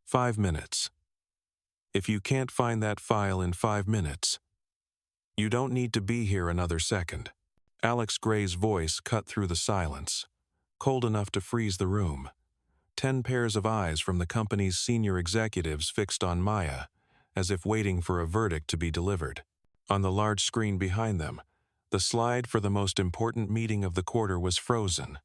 5 minutes. If you can't find that file in 5 minutes, you don't need to be here another second. Alex Gray's voice cut through the silence, cold enough to freeze the room. 10 pairs of eyes from the company's senior executives fixed on Maya, as if waiting for a verdict to be delivered. On the large screen behind them, the slide for the most important meeting of the quarter was frozen.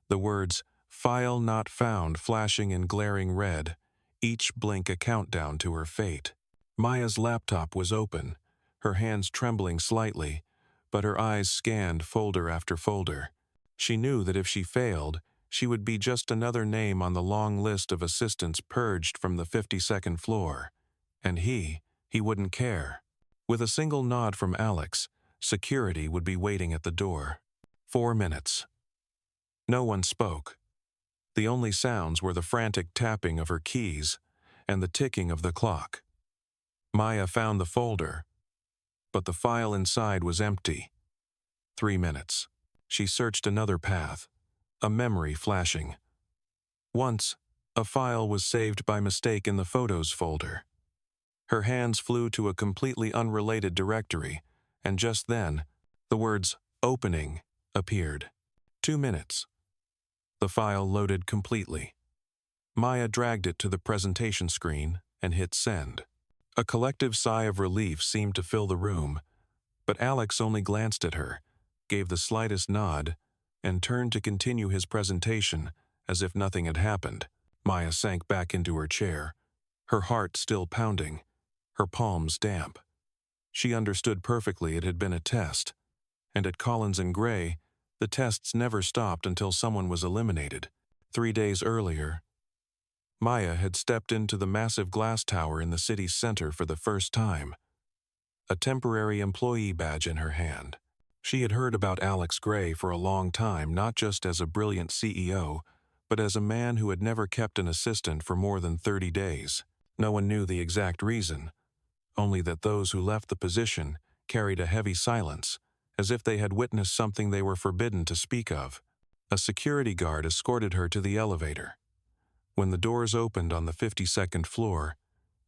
The words, "File not found," flashing in glaring red, each blink a countdown to her fate. Maya's laptop was open, her hands trembling slightly, but her eyes scanned folder after folder. She knew that if she failed, she would be just another name on the long list of assistants purged from the 52nd floor. And he wouldn't care. With a single nod from Alex, security would be waiting at the door. 4 minutes. No one spoke. The only sounds were the frantic tapping of her keys and the ticking of the clock. Maya found the folder, but the file inside was empty. 3 minutes. She searched another path, a memory flashing. Once, a file was saved by mistake in the Photos folder. Her hands flew to a completely unrelated directory, and just then, the words "opening" appeared. 2 minutes. The file loaded completely. Maya dragged it to the presentation screen and hit send. A collective sigh of relief seemed to fill the room, but Alex only glanced at her, gave the slightest nod, and turned to continue his presentation as if nothing had happened. Maya sank back into her chair, her heart still pounding, her palms damp. She understood perfectly it had been a test, and at Collins and Gray, the tests never stopped until someone was eliminated. 3 days earlier, Maya had stepped into the massive glass tower in the city's center for the first time, a temporary employee badge in her hand. She had heard about Alex Gray for a long time, not just as a brilliant CEO, but as a man who had never kept an assistant for more than 30 days. No one knew the exact reason, only that those who left the position carried a heavy silence, as if they had witnessed something they were forbidden to speak of. A security guard escorted her to the elevator. When the doors opened on the 52nd floor,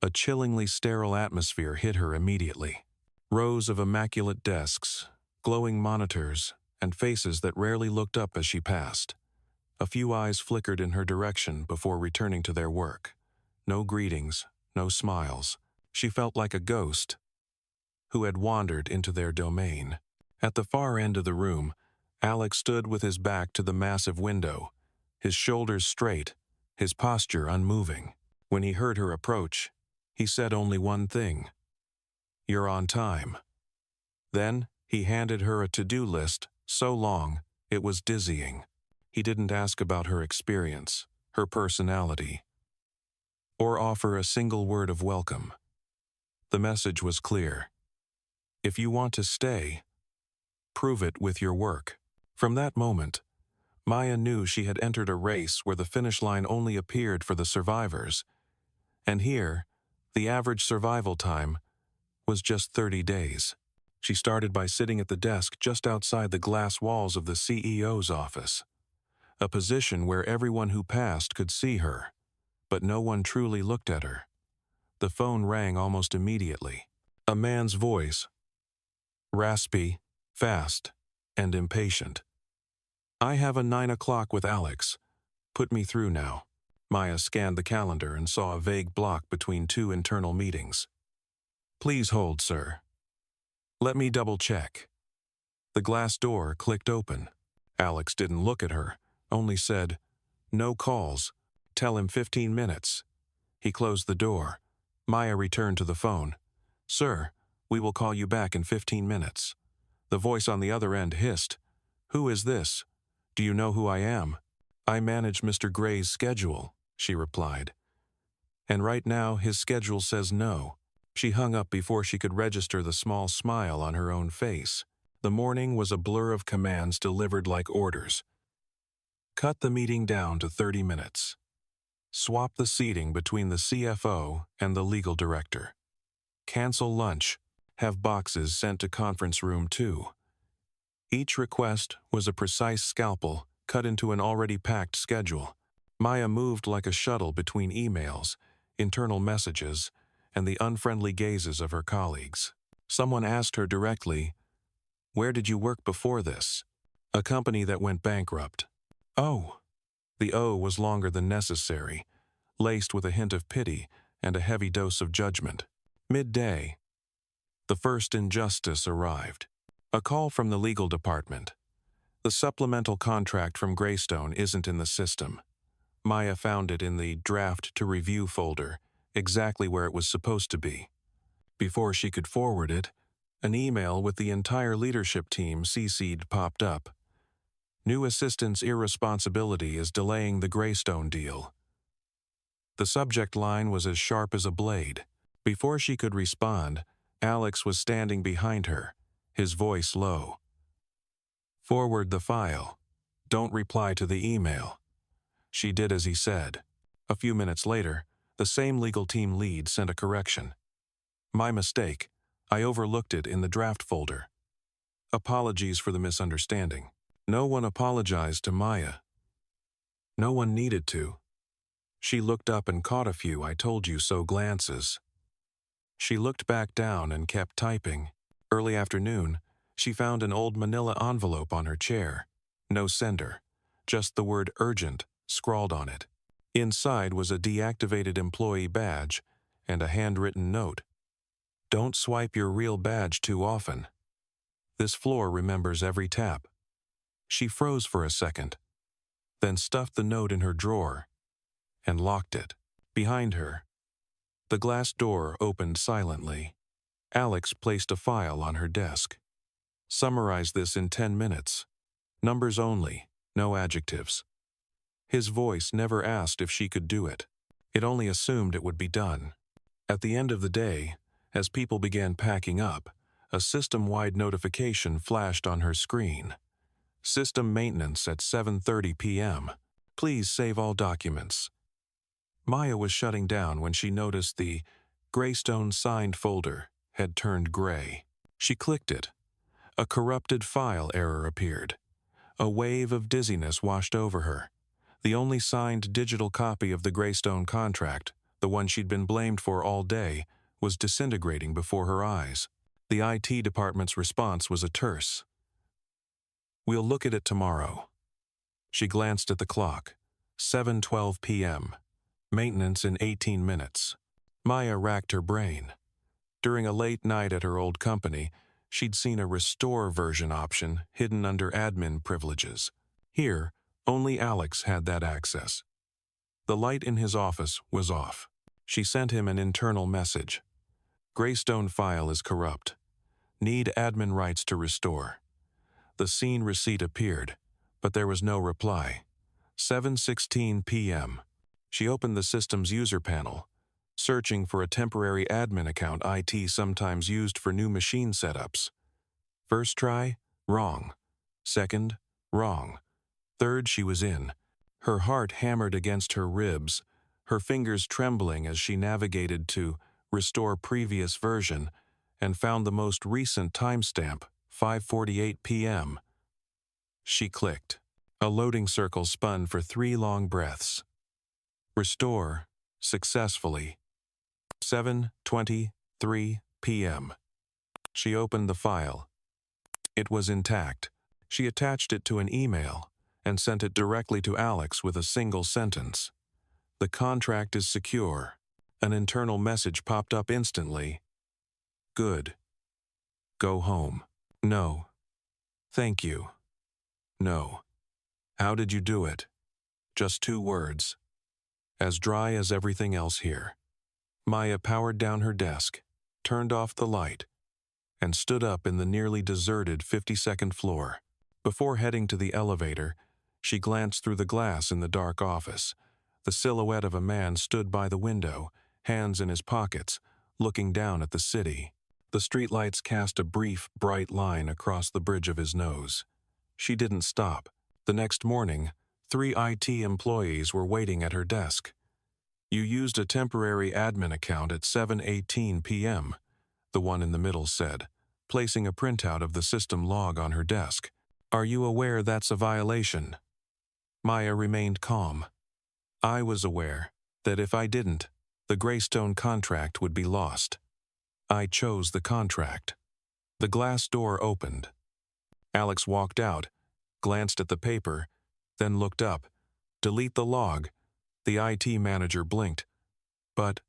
a chillingly sterile atmosphere hit her immediately. Rows of immaculate desks, glowing monitors, and faces that rarely looked up as she passed. A few eyes flickered in her direction before returning to their work. No greetings, no smiles. She felt like a ghost who had wandered into their domain. At the far end of the room, Alex stood with his back to the massive window, his shoulders straight, his posture unmoving. When he heard her approach, he said only one thing: "You're on time." Then, he handed her a to-do list so long it was dizzying. He didn't ask about her experience, her personality, or offer a single word of welcome. The message was clear. If you want to stay, prove it with your work. From that moment, Maya knew she had entered a race where the finish line only appeared for the survivors. And here, the average survival time was just 30 days. She started by sitting at the desk just outside the glass walls of the CEO's office, a position where everyone who passed could see her, but no one truly looked at her. The phone rang almost immediately. A man's voice, raspy, fast, and impatient. "I have a 9 o'clock with Alex. Put me through now." Maya scanned the calendar and saw a vague block between 2 internal meetings. "Please hold, sir. Let me double-check." The glass door clicked open. Alex didn't look at her, only said, "No calls. Tell him 15 minutes." He closed the door. Maya returned to the phone. "Sir, we will call you back in 15 minutes. The voice on the other end hissed, "Who is this? Do you know who I am?" "I manage Mr. Gray's schedule," she replied. "And right now his schedule says no." She hung up before she could register the small smile on her own face. The morning was a blur of commands delivered like orders. Cut the meeting down to 30 minutes. Swap the seating between the CFO and the legal director. Cancel lunch. Have boxes sent to conference room 2. Each request was a precise scalpel cut into an already packed schedule. Maya moved like a shuttle between emails, internal messages, and the unfriendly gazes of her colleagues. Someone asked her directly, "Where did you work before this?" "A company that went bankrupt." "Oh." The O was longer than necessary, laced with a hint of pity and a heavy dose of judgment. Midday. The first injustice arrived. A call from the legal department. The supplemental contract from Greystone isn't in the system. Maya found it in the draft to review folder, exactly where it was supposed to be. Before she could forward it, an email with the entire leadership team CC'd popped up. New assistant's irresponsibility is delaying the Greystone deal. The subject line was as sharp as a blade. Before she could respond, Alex was standing behind her, his voice low. "Forward the file. Don't reply to the email." She did as he said. A few minutes later, the same legal team lead sent a correction. "My mistake. I overlooked it in the draft folder. Apologies for the misunderstanding." No one apologized to Maya. No one needed to. She looked up and caught a few "I told you so" glances. She looked back down and kept typing. Early afternoon, she found an old manila envelope on her chair. No sender, just the word "urgent" scrawled on it. Inside was a deactivated employee badge and a handwritten note. "Don't swipe your real badge too often. This floor remembers every tap." She froze for a second, then stuffed the note in her drawer and locked it. Behind her, the glass door opened silently. Alex placed a file on her desk. "Summarize this in 10 minutes. Numbers only, no adjectives." His voice never asked if she could do it. It only assumed it would be done. At the end of the day, as people began packing up, a system-wide notification flashed on her screen. "System maintenance at 7:30 p.m. Please save all documents." Maya was shutting down when she noticed the Greystone signed folder had turned gray. She clicked it. A corrupted file error appeared. A wave of dizziness washed over her. The only signed digital copy of the Greystone contract, the one she'd been blamed for all day, was disintegrating before her eyes. The IT department's response was a terse, "We'll look at it tomorrow." She glanced at the clock. 7:12 p.m. Maintenance in 18 minutes. Maya racked her brain. During a late night at her old company, she'd seen a restore version option hidden under admin privileges. Here, only Alex had that access. The light in his office was off. She sent him an internal message. "Greystone file is corrupt. Need admin rights to restore." The scene receipt appeared, but there was no reply. 7:16 p.m. She opened the system's user panel, searching for a temporary admin account IT sometimes used for new machine setups. First try, wrong. Second, wrong. Third, she was in. Her heart hammered against her ribs, her fingers trembling as she navigated to restore previous version and found the most recent timestamp, 5:48 p.m. She clicked. A loading circle spun for 3 long breaths. Restore, successfully. 7:23 p.m. She opened the file. It was intact. She attached it to an email and sent it directly to Alex with a single sentence. "The contract is secure." An internal message popped up instantly. "Good. Go home." "No. Thank you." "No. How did you do it?" Just 2 words. As dry as everything else here. Maya powered down her desk, turned off the light, and stood up in the nearly deserted 52nd floor. Before heading to the elevator, she glanced through the glass in the dark office. The silhouette of a man stood by the window, hands in his pockets, looking down at the city. The streetlights cast a brief, bright line across the bridge of his nose. She didn't stop. The next morning, 3 IT employees were waiting at her desk. "You used a temporary admin account at 7:18 p.m., the one in the middle said, placing a printout of the system log on her desk. "Are you aware that's a violation?" Maya remained calm. "I was aware that if I didn't, The Greystone contract would be lost. I chose the contract. The glass door opened. Alex walked out, glanced at the paper, then looked up. Delete the log. The IT manager blinked. But,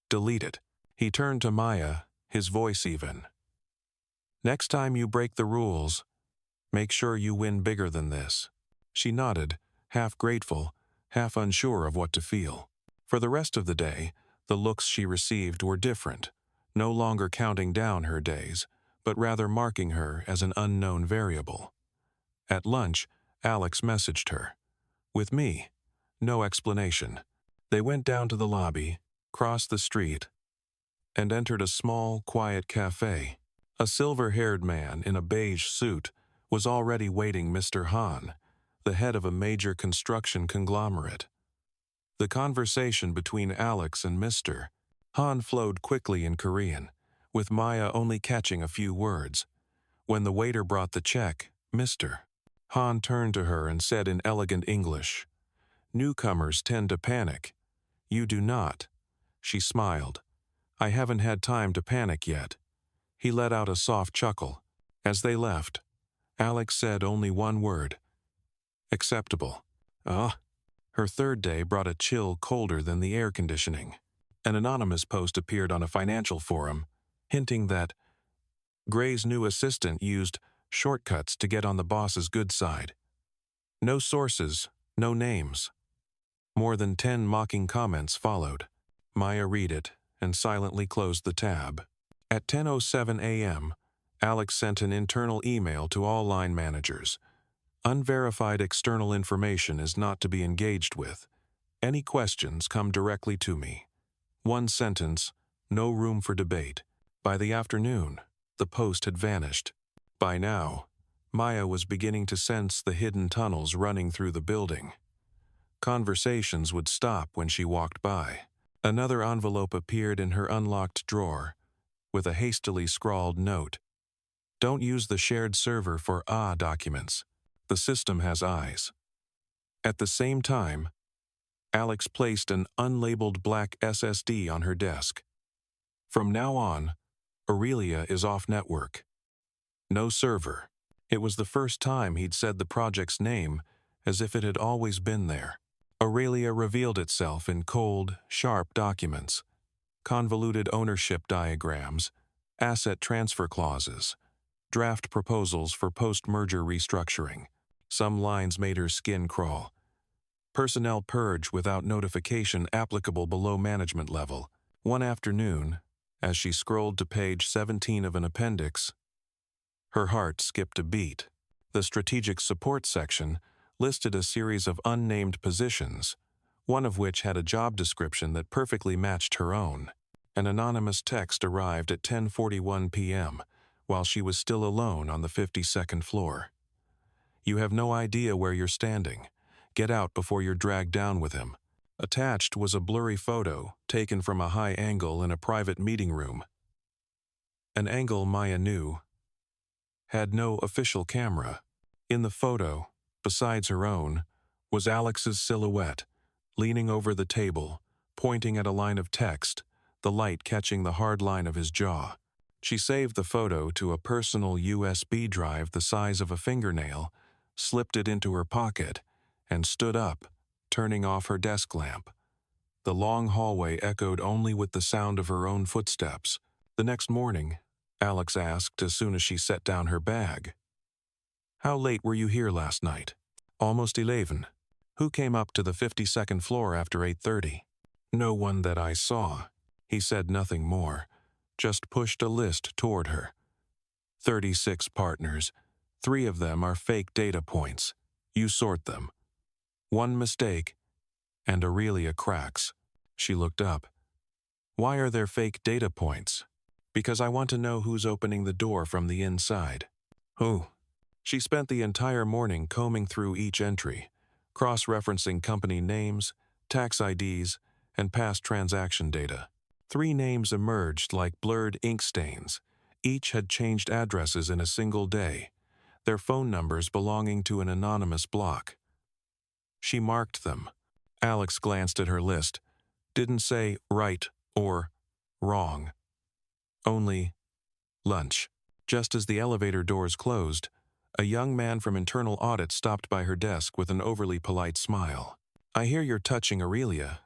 delete it. He turned to Maya, his voice even. Next time you break the rules, make sure you win bigger than this. She nodded, half grateful, half unsure of what to feel. For the rest of the day, the looks she received were different, no longer counting down her days, but rather marking her as an unknown variable. At lunch, Alex messaged her. With me. No explanation. They went down to the lobby, crossed the street, and entered a small, quiet cafe. A silver-haired man in a beige suit was already waiting Mr. Han, the head of a major construction conglomerate. The conversation between Alex and Mr. Han flowed quickly in Korean, with Maya only catching a few words. When the waiter brought the check, Mr. Han turned to her and said in elegant English, "Newcomers tend to panic. You do not." She smiled. "I haven't had time to panic yet." He let out a soft chuckle. As they left, Alex said only one word. Acceptable. Ah. Her third day brought a chill colder than the air conditioning. An anonymous post appeared on a financial forum, hinting that Gray's new assistant used shortcuts to get on the boss's good side. No sources, no names. More than 10 mocking comments followed. Maya read it and silently closed the tab. At 10:07 a.m., Alex sent an internal email to all line managers. Unverified external information is not to be engaged with. Any questions come directly to me. One sentence, no room for debate. By the afternoon, the post had vanished. By now, Maya was beginning to sense the hidden tunnels running through the building. Conversations would stop when she walked by. Another envelope appeared in her unlocked drawer, with a hastily scrawled note. Don't use the shared server for documents. The system has eyes. At the same time, Alex placed an unlabeled black SSD on her desk. From now on, Aurelia is off-network. No server. It was the first time he'd said the project's name as if it had always been there. Aurelia revealed itself in cold, sharp documents, convoluted ownership diagrams, asset transfer clauses, draft proposals for post-merger restructuring. Some lines made her skin crawl. Personnel purge without notification applicable below management level. One afternoon, as she scrolled to page 17 of an appendix, her heart skipped a beat. The strategic support section listed a series of unnamed positions, one of which had a job description that perfectly matched her own. An anonymous text arrived at 10:41 p.m., while she was still alone on the 52nd floor. You have no idea where you're standing. Get out before you're dragged down with him. Attached was a blurry photo taken from a high angle in a private meeting room. An angle Maya knew had no official camera. In the photo, besides her own, was Alex's silhouette, leaning over the table, pointing at a line of text, the light catching the hard line of his jaw. She saved the photo to a personal USB drive the size of a fingernail, slipped it into her pocket, and stood up, turning off her desk lamp. The long hallway echoed only with the sound of her own footsteps. The next morning, Alex asked as soon as she set down her bag, "How late were you here last night?" "Almost 11. Who came up to the 52nd floor after 8:30? "No one that I saw." He said nothing more, just pushed a list toward her. 36 partners. 3 of them are fake data points. You sort them. One mistake, and Aurelia cracks. She looked up. "Why are there fake data points?" "Because I want to know who's opening the door from the inside." "Who?" She spent the entire morning combing through each entry, cross-referencing company names, tax IDs, and past transaction data. 3 names emerged like blurred ink stains. Each had changed addresses in a single day, their phone numbers belonging to an anonymous block. She marked them. Alex glanced at her list. Didn't say right or wrong. Only lunch. Just as the elevator doors closed, a young man from internal audit stopped by her desk with an overly polite smile. "I hear you're touching Aurelia.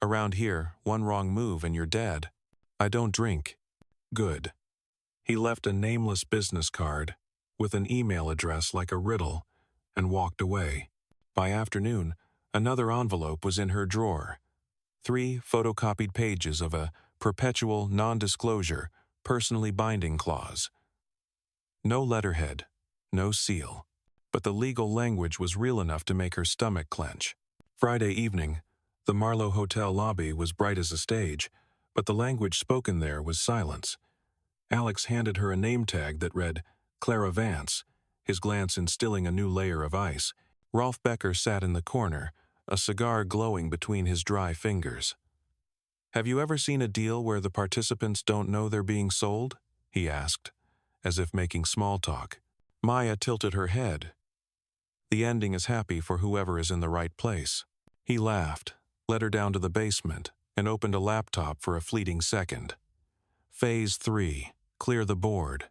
Around here, one wrong move and you're dead." "I don't drink." "Good." He left a nameless business card with an email address like a riddle and walked away. By afternoon, another envelope was in her drawer. 3 photocopied pages of a perpetual non-disclosure, personally binding clause. No letterhead, no seal, but the legal language was real enough to make her stomach clench. Friday evening, the Marlowe Hotel lobby was bright as a stage, but the language spoken there was silence. Alex handed her a name tag that read, Clara Vance, his glance instilling a new layer of ice. Rolf Becker sat in the corner, a cigar glowing between his dry fingers. "Have you ever seen a deal where the participants don't know they're being sold?" he asked, as if making small talk. Maya tilted her head. "The ending is happy for whoever is in the right place." He laughed, led her down to the basement, and opened a laptop for a fleeting second. Phase 3, clear the board.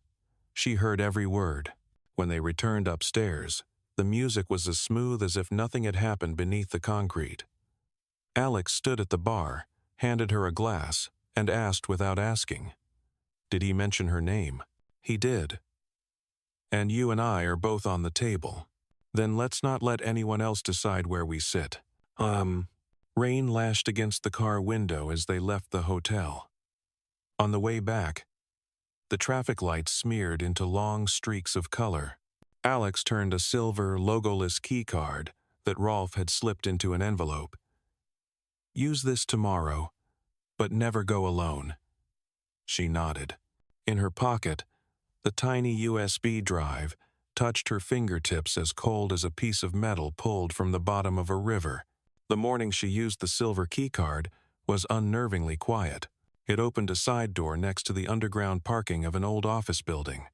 She heard every word. When they returned upstairs, the music was as smooth as if nothing had happened beneath the concrete. Alex stood at the bar, handed her a glass, and asked without asking, "Did he mention her name?" "He did." "And you and I are both on the table. Then let's not let anyone else decide where we sit." Rain lashed against the car window as they left the hotel. On the way back, the traffic lights smeared into long streaks of color. Alex turned a silver, logoless keycard that Rolf had slipped into an envelope. "Use this tomorrow, but never go alone." She nodded. In her pocket, the tiny USB drive touched her fingertips as cold as a piece of metal pulled from the bottom of a river. The morning she used the silver keycard was unnervingly quiet. It opened a side door next to the underground parking of an old office building.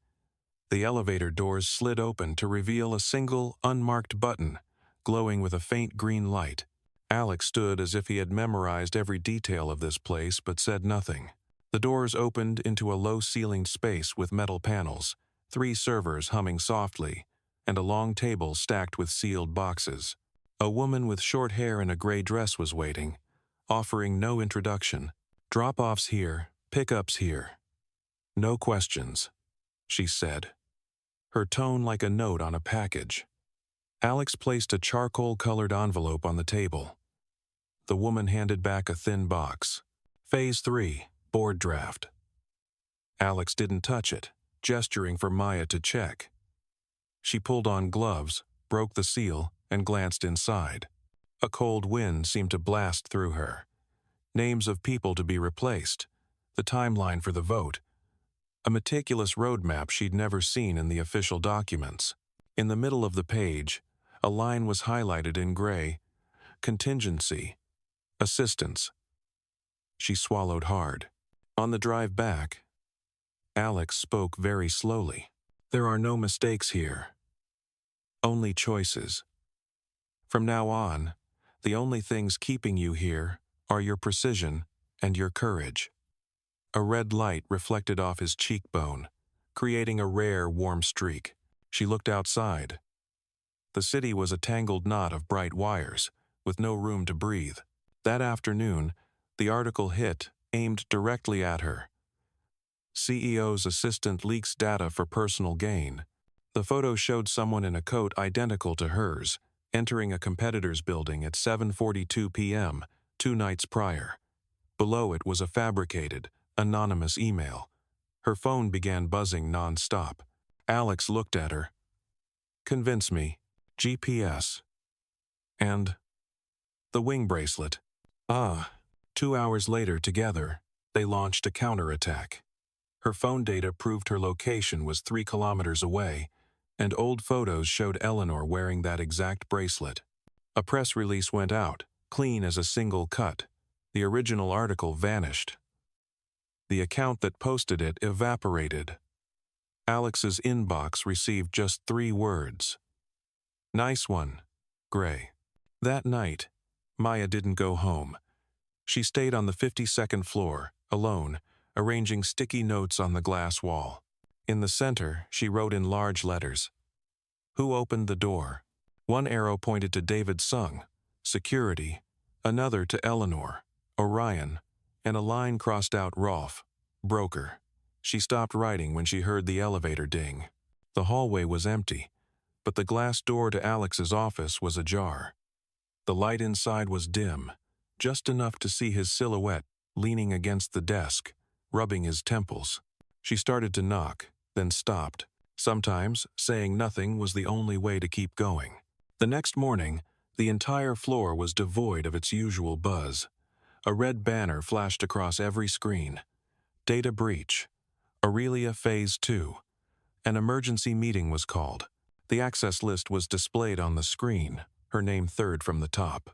The elevator doors slid open to reveal a single, unmarked button, glowing with a faint green light. Alex stood as if he had memorized every detail of this place but said nothing. The doors opened into a low-ceilinged space with metal panels, 3 servers humming softly, and a long table stacked with sealed boxes. A woman with short hair and a gray dress was waiting, offering no introduction. "Drop-offs here, pickups here. No questions," she said, her tone like a note on a package. Alex placed a charcoal-colored envelope on the table. The woman handed back a thin box. "Phase 3, board draft." Alex didn't touch it, gesturing for Maya to check. She pulled on gloves, broke the seal, and glanced inside. A cold wind seemed to blast through her. Names of people to be replaced, the timeline for the vote, a meticulous roadmap she'd never seen in the official documents. In the middle of the page, a line was highlighted in gray, "Contingency, assistance." She swallowed hard. On the drive back, Alex spoke very slowly. "There are no mistakes here. Only choices. From now on, the only things keeping you here are your precision and your courage." A red light reflected off his cheekbone, creating a rare, warm streak. She looked outside. The city was a tangled knot of bright wires, with no room to breathe. That afternoon, the article hit, aimed directly at her. CEO's assistant leaks data for personal gain. The photo showed someone in a coat identical to hers, entering a competitor's building at 7:42 p.m., 2 nights prior. Below it was a fabricated, anonymous email. Her phone began buzzing non-stop. Alex looked at her. "Convince me. GPS. And the wing bracelet." 2 hours later together, they launched a counterattack. Her phone data proved her location was 3 kilometers away, and old photos showed Eleanor wearing that exact bracelet. A press release went out, clean as a single cut. The original article vanished. The account that posted it evaporated. Alex's inbox received just 3 words. "Nice one, Gray." That night, Maya didn't go home. She stayed on the 52nd floor, alone, arranging sticky notes on the glass wall. In the center, she wrote in large letters, "Who opened the door?" One arrow pointed to David Sung, security, another to Eleanor, Orion, and a line crossed out Rolf, broker. She stopped writing when she heard the elevator ding. The hallway was empty, but the glass door to Alex's office was ajar. The light inside was dim, just enough to see his silhouette leaning against the desk, rubbing his temples. She started to knock, then stopped. Sometimes, saying nothing was the only way to keep going. The next morning, the entire floor was devoid of its usual buzz. A red banner flashed across every screen. Data breach. Aurelia Phase 2. An emergency meeting was called. The access list was displayed on the screen, her name third from the top.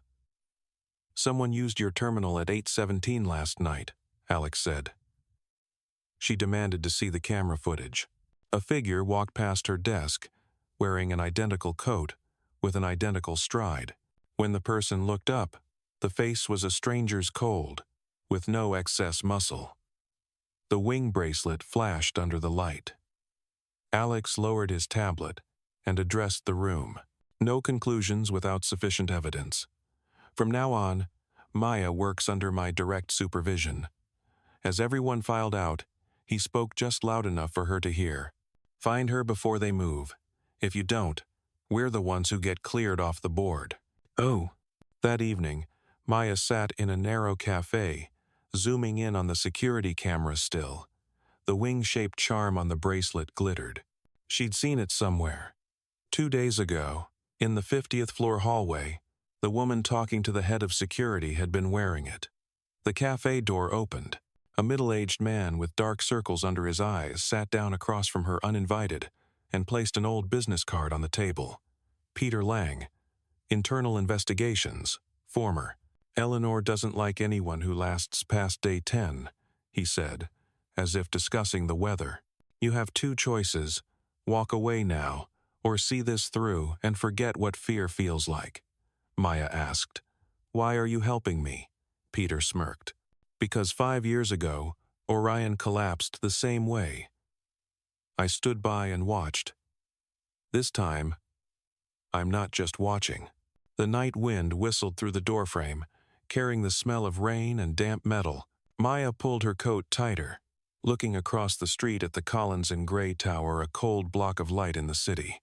"Someone used your terminal at 8:17 last night," Alex said. She demanded to see the camera footage. A figure walked past her desk, wearing an identical coat, with an identical stride. When the person looked up, the face was a stranger's cold, with no excess muscle. The wing bracelet flashed under the light. Alex lowered his tablet and addressed the room. "No conclusions without sufficient evidence. From now on, Maya works under my direct supervision." As everyone filed out, he spoke just loud enough for her to hear. "Find her before they move. If you don't, we're the ones who get cleared off the board." Oh. That evening, Maya sat in a narrow cafe, zooming in on the security camera still. The wing-shaped charm on the bracelet glittered. She'd seen it somewhere. 2 days ago, in the 50th floor hallway, the woman talking to the head of security had been wearing it. The cafe door opened. A middle-aged man with dark circles under his eyes sat down across from her uninvited and placed an old business card on the table. "Peter Lang, Internal Investigations, former. Eleanor doesn't like anyone who lasts past day 10, he said, as if discussing the weather. "You have 2 choices. Walk away now, or see this through and forget what fear feels like." Maya asked. "Why are you helping me?" Peter smirked. "Because 5 years ago, Orion collapsed the same way. I stood by and watched. This time, I'm not just watching." The night wind whistled through the doorframe, carrying the smell of rain and damp metal. Maya pulled her coat tighter, looking across the street at the Collins and Gray Tower, a cold block of light in the city.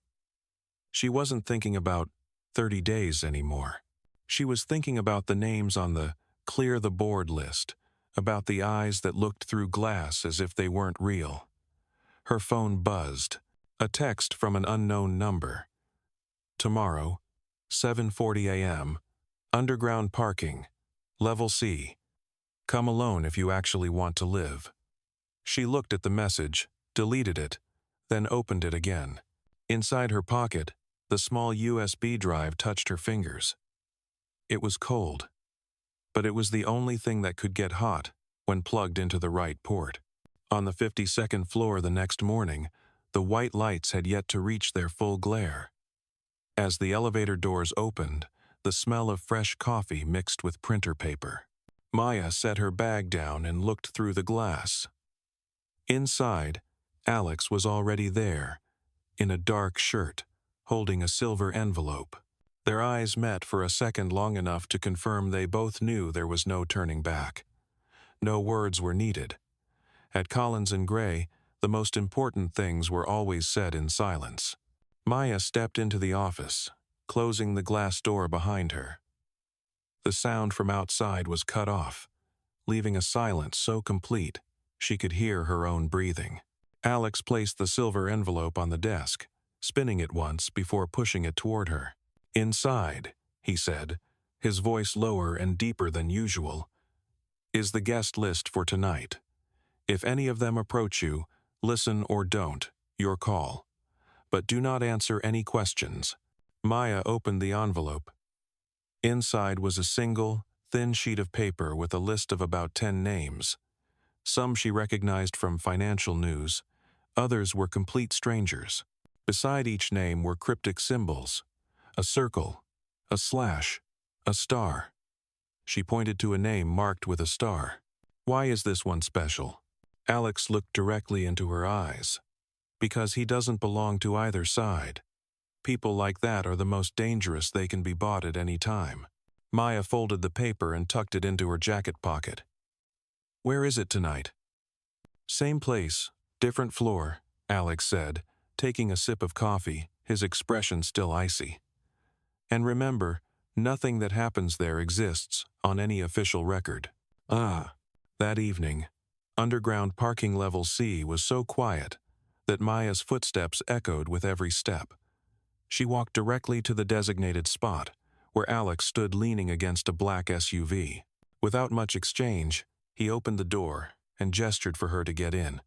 She wasn't thinking about 30 days anymore. She was thinking about the names on the clear the board list, about the eyes that looked through glass as if they weren't real. Her phone buzzed. A text from an unknown number. "Tomorrow, 7:40 a.m., underground parking, level C. Come alone if you actually want to live." She looked at the message, deleted it, then opened it again. Inside her pocket, the small USB drive touched her fingers. It was cold, but it was the only thing that could get hot when plugged into the right port. On the 52nd floor the next morning, the white lights had yet to reach their full glare. As the elevator doors opened, the smell of fresh coffee mixed with printer paper. Maya set her bag down and looked through the glass. Inside, Alex was already there, in a dark shirt, holding a silver envelope. Their eyes met for a second, long enough to confirm they both knew there was no turning back. No words were needed. At Collins and Gray, the most important things were always said in silence. Maya stepped into the office, closing the glass door behind her. The sound from outside was cut off, leaving a silence so complete she could hear her own breathing. Alex placed the silver envelope on the desk, spinning it once before pushing it toward her. "Inside," he said, his voice lower and deeper than usual, "is the guest list for tonight. If any of them approach you, listen or don't, your call. But do not answer any questions." Maya opened the envelope. Inside was a single, thin sheet of paper with a list of about 10 names. Some she recognized from financial news, others were complete strangers. Beside each name were cryptic symbols: a circle, a slash, a star. She pointed to a name marked with a star. Why is this one special? Alex looked directly into her eyes. Because he doesn't belong to either side. People like that are the most dangerous. They can be bought at any time. Maya folded the paper and tucked it into her jacket pocket. Where is it tonight? Same place, different floor, Alex said, taking a sip of coffee, his expression still icy. And remember, nothing that happens there exists on any official record. That evening, underground parking level C was so quiet that Maya's footsteps echoed with every step. She walked directly to the designated spot, where Alex stood leaning against a black SUV. Without much exchange, he opened the door and gestured for her to get in.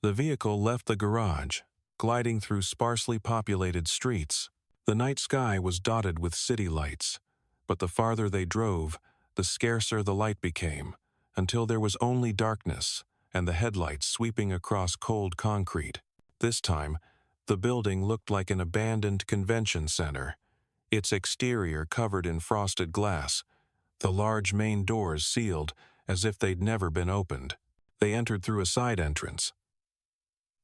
The vehicle left the garage, gliding through sparsely populated streets. The night sky was dotted with city lights, but the farther they drove, the scarcer the light became, until there was only darkness and the headlights sweeping across cold concrete. This time, the building looked like an abandoned convention center, its exterior covered in frosted glass, the large main doors sealed as if they'd never been opened. They entered through a side entrance.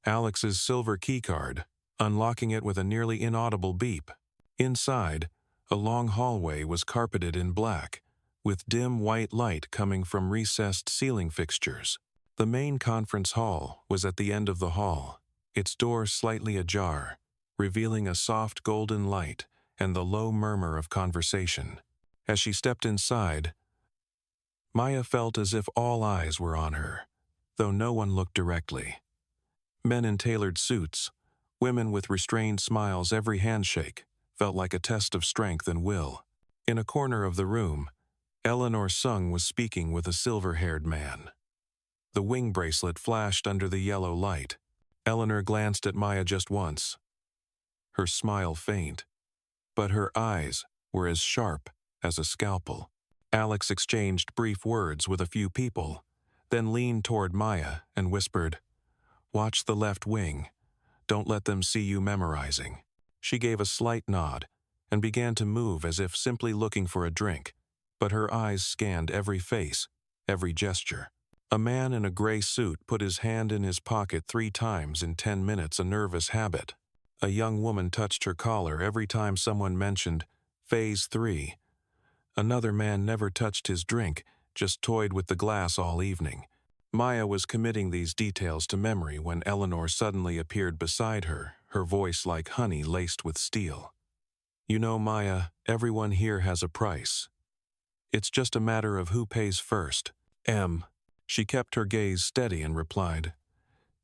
Alex's silver keycard, unlocking it with a nearly inaudible beep. Inside, a long hallway was carpeted in black, with dim white light coming from recessed ceiling fixtures. The main conference hall was at the end of the hall, its door slightly ajar, revealing a soft golden light and the low murmur of conversation. As she stepped inside, Maya felt as if all eyes were on her, though no one looked directly. Men in tailored suits, women with restrained smiles, every handshake felt like a test of strength and will. In a corner of the room, Eleanor Sung was speaking with a silver-haired man. The wing bracelet flashed under the yellow light. Eleanor glanced at Maya just once, her smile faint, but her eyes were as sharp as a scalpel. Alex exchanged brief words with a few people, then leaned toward Maya and whispered, "Watch the left wing. Don't let them see you memorizing." She gave a slight nod and began to move as if simply looking for a drink, but her eyes scanned every face, every gesture. A man in a gray suit put his hand in his pocket 3 times in 10 minutes, a nervous habit. A young woman touched her collar every time someone mentioned Phase 3. Another man never touched his drink, just toyed with the glass all evening. Maya was committing these details to memory when Eleanor suddenly appeared beside her, her voice like honey laced with steel. "You know, Maya, everyone here has a price. It's just a matter of who pays first." She kept her gaze steady and replied,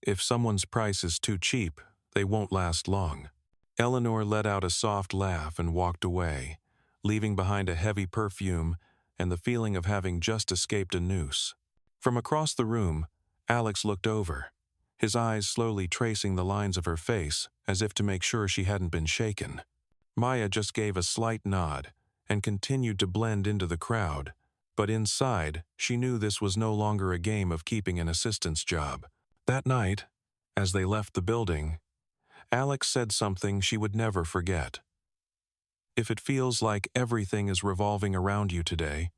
"If someone's price is too cheap, they won't last long." Eleanor let out a soft laugh and walked away, leaving behind a heavy perfume and the feeling of having just escaped a noose. From across the room, Alex looked over, his eyes slowly tracing the lines of her face as if to make sure she hadn't been shaken. Maya just gave a slight nod and continued to blend into the crowd, but inside, she knew this was no longer a game of keeping an assistant's job. That night, as they left the building, Alex said something she would never forget. "If it feels like everything is revolving around you today,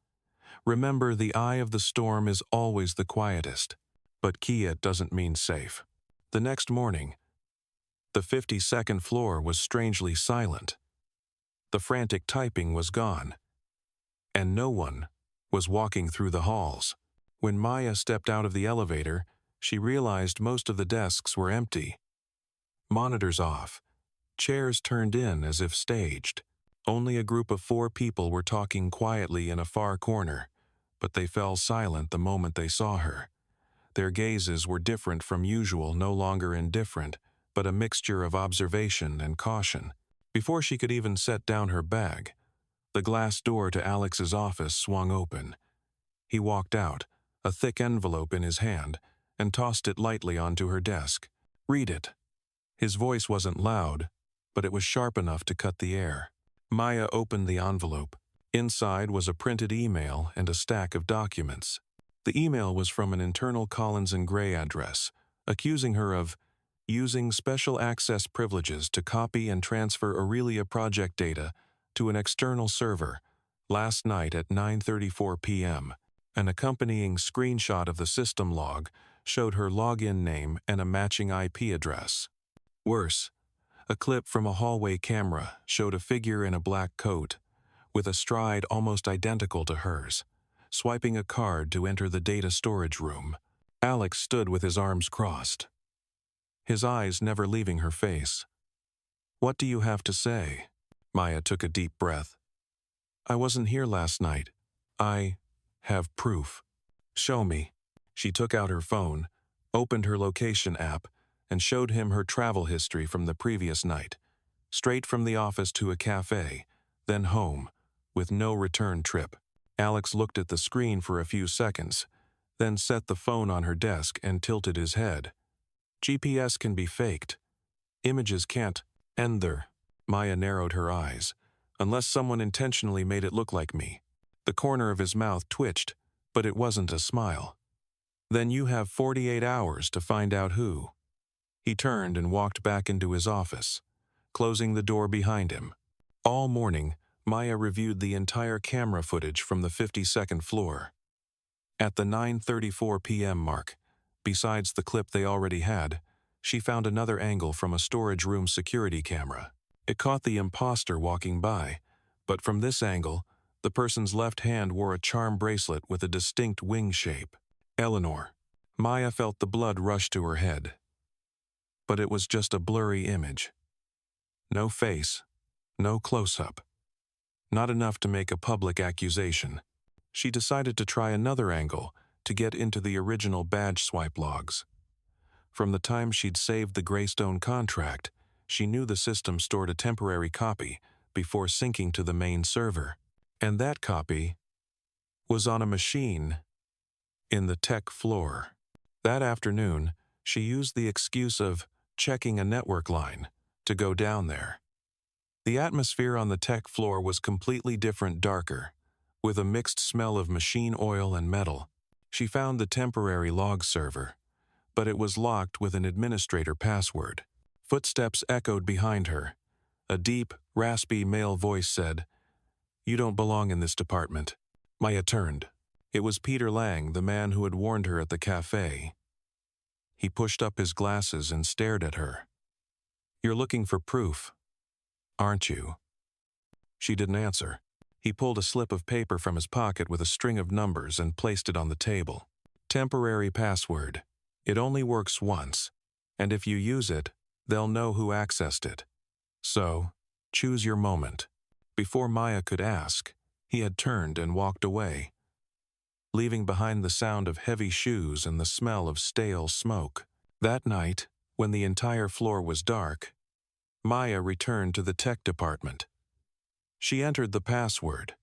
remember the eye of the storm is always the quietest, but quiet doesn't mean safe." The next morning, the 52nd floor was strangely silent. The frantic typing was gone, and no one was walking through the halls. When Maya stepped out of the elevator, she realized most of the desks were empty. Monitors off, chairs turned in as if staged. Only a group of 4 people were talking quietly in a far corner, but they fell silent the moment they saw her. Their gazes were different from usual, no longer indifferent, but a mixture of observation and caution. Before she could even set down her bag, the glass door to Alex's office swung open. He walked out, a thick envelope in his hand, and tossed it lightly onto her desk. "Read it." His voice wasn't loud, but it was sharp enough to cut the air. Maya opened the envelope. Inside was a printed email and a stack of documents. The email was from an internal Collins and Gray address, accusing her of using special access privileges to copy and transfer Aurelia project data to an external server, Last night at 9:34 p.m., an accompanying screenshot of the system log showed her login name and a matching IP address. Worse, a clip from a hallway camera showed a figure in a black coat, with a stride almost identical to hers, swiping a card to enter the data storage room. Alex stood with his arms crossed, his eyes never leaving her face. "What do you have to say?" Maya took a deep breath. "I wasn't here last night. I have proof." "Show me." She took out her phone, opened her location app, and showed him her travel history from the previous night. Straight from the office to a cafe, then home, with no return trip. Alex looked at the screen for a few seconds, then set the phone on her desk and tilted his head. "GPS can be faked. Images can't." "And there." Maya narrowed her eyes. "Unless someone intentionally made it look like me." The corner of his mouth twitched, but it wasn't a smile. "Then you have 48 hours to find out who." He turned and walked back into his office, closing the door behind him. All morning, Maya reviewed the entire camera footage from the 52nd floor. At the 9:34 p.m. mark, besides the clip they already had, she found another angle from a storage room security camera. It caught the imposter walking by, but from this angle, the person's left hand wore a charm bracelet with a distinct wing shape. Eleanor. Maya felt the blood rush to her head. But it was just a blurry image. No face, no close-up. Not enough to make a public accusation. She decided to try another angle to get into the original badge swipe logs. From the time she'd saved the Greystone contract, she knew the system stored a temporary copy before syncing to the main server. And that copy was on a machine in the tech floor. That afternoon, she used the excuse of checking a network line to go down there. The atmosphere on the tech floor was completely different, darker, with a mixed smell of machine oil and metal. She found the temporary log server, but it was locked with an administrator password. Footsteps echoed behind her. A deep, raspy male voice said, "You don't belong in this department." Maya turned. It was Peter Lang, the man who had warned her at the cafe. He pushed up his glasses and stared at her. "You're looking for proof, aren't you?" She didn't answer. He pulled a slip of paper from his pocket with a string of numbers and placed it on the table. "Temporary password. It only works once, and if you use it, they'll know who accessed it. So, choose your moment." Before Maya could ask, he had turned and walked away, leaving behind the sound of heavy shoes and the smell of stale smoke. That night, when the entire floor was dark, Maya returned to the tech department. She entered the password.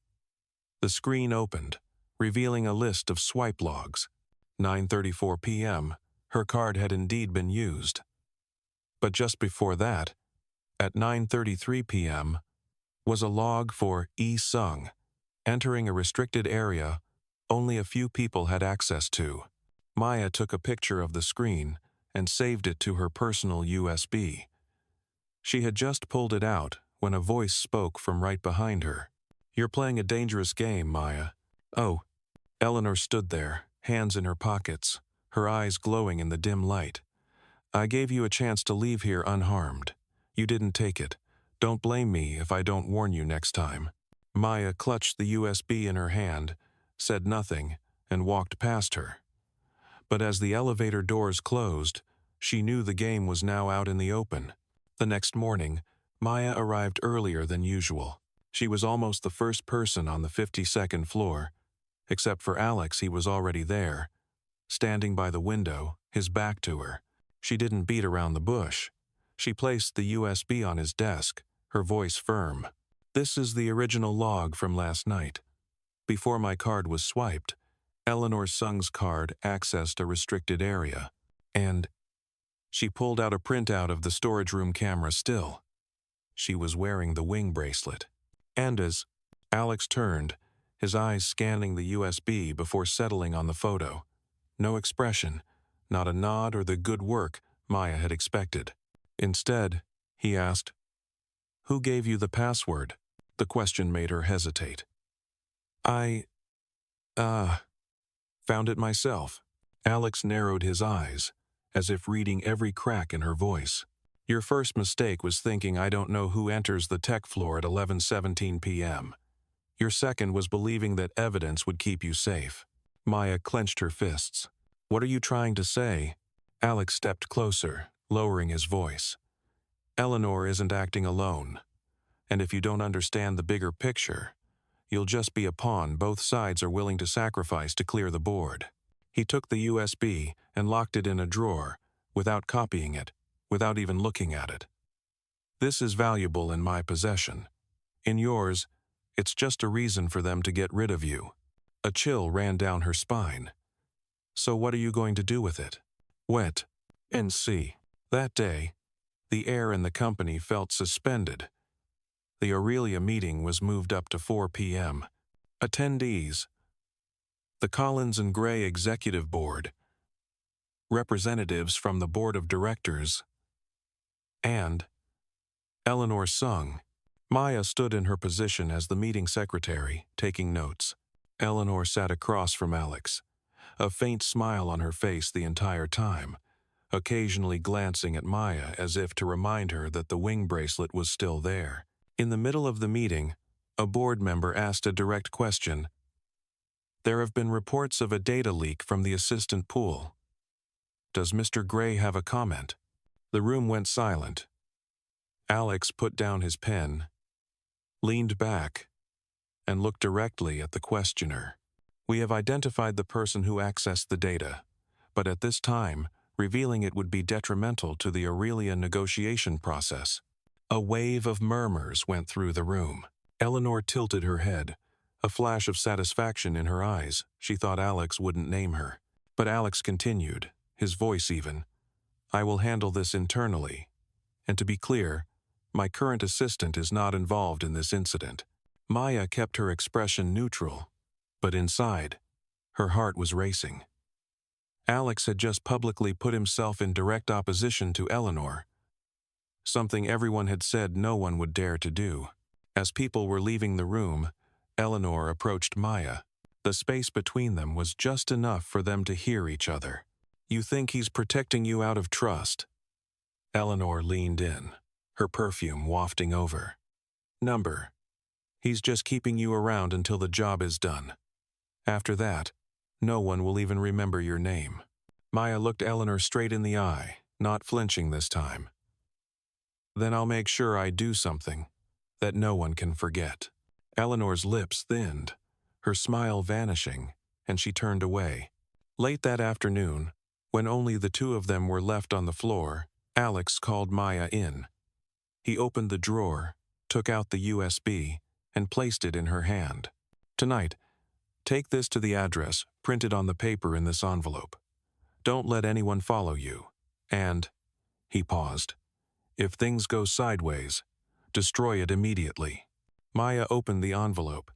The screen opened, revealing a list of swipe logs. 9:34 p.m., her card had indeed been used. But just before that, at 9:33 p.m., was a log for E. Sung, entering a restricted area only a few people had access to. Maya took a picture of the screen and saved it to her personal USB. She had just pulled it out when a voice spoke from right behind her. "You're playing a dangerous game, Maya." "Oh." Eleanor stood there, hands in her pockets, her eyes glowing in the dim light. "I gave you a chance to leave here unharmed. You didn't take it. Don't blame me if I don't warn you next time." Maya clutched the USB in her hand, said nothing, and walked past her. But as the elevator doors closed, she knew the game was now out in the open. The next morning, Maya arrived earlier than usual. She was almost the first person on the 52nd floor. Except for Alex, he was already there, standing by the window, his back to her. She didn't beat around the bush. She placed the USB on his desk, her voice firm. "This is the original log from last night. Before my card was swiped, Eleanor Sung's card accessed a restricted area, and..." She pulled out a printout of the storage room camera still. She was wearing the wing bracelet. And as Alex turned, his eyes scanning the USB before settling on the photo. No expression, not a nod or the good work Maya had expected. Instead, he asked, "Who gave you the password?" The question made her hesitate. I, uh, found it myself. Alex narrowed his eyes, as if reading every crack in her voice. Your first mistake was thinking I don't know who enters the tech floor at 11:17 p.m. Your second was believing that evidence would keep you safe. Maya clenched her fists. What are you trying to say? Alex stepped closer, lowering his voice. Eleanor isn't acting alone. And if you don't understand the bigger picture, you'll just be a pawn both sides are willing to sacrifice to clear the board. He took the USB and locked it in a drawer, without copying it, without even looking at it. This is valuable in my possession. In yours, it's just a reason for them to get rid of you. A chill ran down her spine. So what are you going to do with it? Wet. NC. That day, the air in the company felt suspended. The Aurelia meeting was moved up to 4 p.m. Attendees: the Collins and Gray Executive Board, representatives from the Board of Directors, and Eleanor Sung. Maya stood in her position as the meeting secretary, taking notes. Eleanor sat across from Alex, a faint smile on her face the entire time, occasionally glancing at Maya as if to remind her that the wing bracelet was still there. In the middle of the meeting, a board member asked a direct question. There have been reports of a data leak from the assistant pool. Does Mr. Gray have a comment? The room went silent. Alex put down his pen, leaned back, and looked directly at the questioner. We have identified the person who accessed the data, but at this time, revealing it would be detrimental to the Aurelia negotiation process. A wave of murmurs went through the room. Eleanor tilted her head, a flash of satisfaction in her eyes. She thought Alex wouldn't name her. But Alex continued, his voice even. I will handle this internally. And to be clear, my current assistant is not involved in this incident. Maya kept her expression neutral, but inside, her heart was racing. Alex had just publicly put himself in direct opposition to Eleanor, something everyone had said no one would dare to do. As people were leaving the room, Eleanor approached Maya. The space between them was just enough for them to hear each other. You think he's protecting you out of trust? Eleanor leaned in, her perfume wafting over. Number. He's just keeping you around until the job is done. After that, no one will even remember your name. Maya looked Eleanor straight in the eye, not flinching this time. Then I'll make sure I do something that no one can forget. Eleanor's lips thinned, her smile vanishing, and she turned away. Late that afternoon, when only the two of them were left on the floor, Alex called Maya in. He opened the drawer, took out the USB, and placed it in her hand. Tonight, take this to the address printed on the paper in this envelope. Don't let anyone follow you. And, he paused, if things go sideways, destroy it immediately. Maya opened the envelope.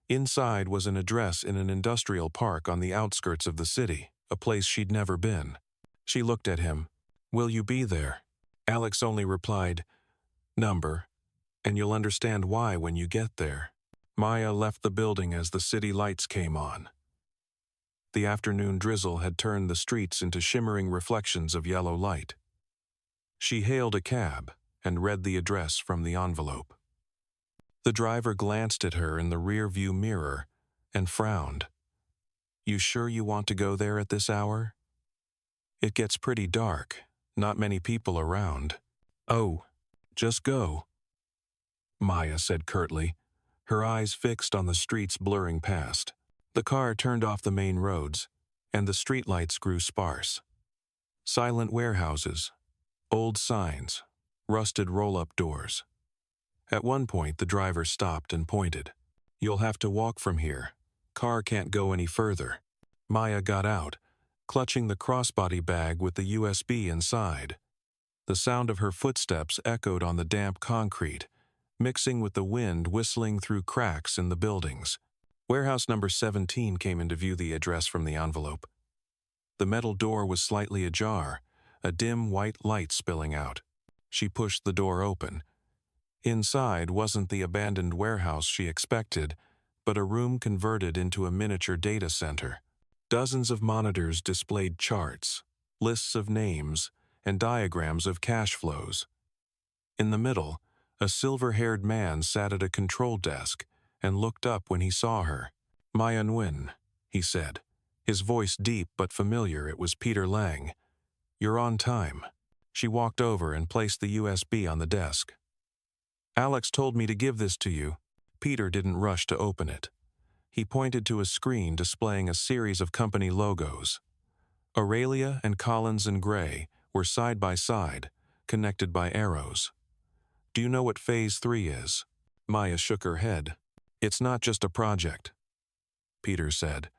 Inside was an address in an industrial park on the outskirts of the city, a place she'd never been. She looked at him. Will you be there? Alex only replied, Number, and you'll understand why when you get there. Maya left the building as the city lights came on. The afternoon drizzle had turned the streets into shimmering reflections of yellow light. She hailed a cab and read the address from the envelope. The driver glanced at her in the rear-view mirror and frowned. You sure you want to go there at this hour? It gets pretty dark, not many people around. Oh, just go, Maya said curtly, her eyes fixed on the streets blurring past. The car turned off the main roads, and the streetlights grew sparse. Silent warehouses, old signs, rusted roll-up doors. At one point, the driver stopped and pointed. You'll have to walk from here. Car can't go any further. Maya got out, clutching the crossbody bag with the USB inside. The sound of her footsteps echoed on the damp concrete, mixing with the wind whistling through cracks in the buildings. Warehouse number 17 came into view, the address from the envelope. The metal door was slightly ajar, a dim white light spilling out. She pushed the door open. Inside wasn't the abandoned warehouse she expected, but a room converted into a miniature data center. Dozens of monitors displayed charts, lists of names, and diagrams of cash flows. In the middle, a silver-haired man sat at a control desk and looked up when he saw her. "Maya Nguyen," he said. His voice deep but familiar. It was Peter Lang. "You're on time." She walked over and placed the USB on the desk. "Alex told me to give this to you." Peter didn't rush to open it. He pointed to a screen displaying a series of company logos. Aurelia and Collins and Gray were side by side, connected by arrows. "Do you know what Phase 3 is?" Maya shook her head. "It's not just a project," Peter said.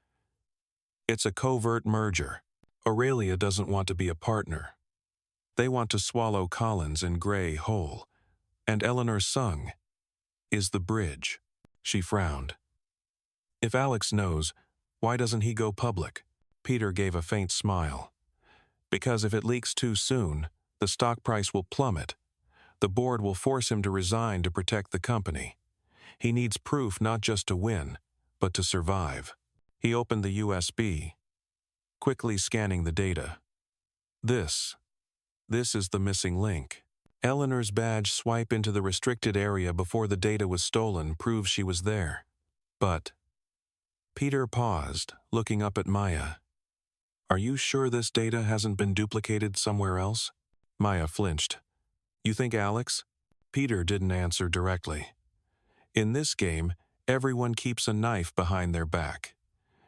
"It's a covert merger. Aurelia doesn't want to be a partner. They want to swallow Collins and Gray whole. And Eleanor Sung is the bridge." She frowned. "If Alex knows, why doesn't he go public?" Peter gave a faint smile. "Because if it leaks too soon, the stock price will plummet. The board will force him to resign to protect the company. He needs proof not just to win, but to survive." He opened the USB, quickly scanning the data. This is the missing link. Eleanor's badge swipe into the restricted area before the data was stolen proves she was there. But Peter paused, looking up at Maya. "Are you sure this data hasn't been duplicated somewhere else?" Maya flinched. "You think Alex?" Peter didn't answer directly. "In this game, everyone keeps a knife behind their back.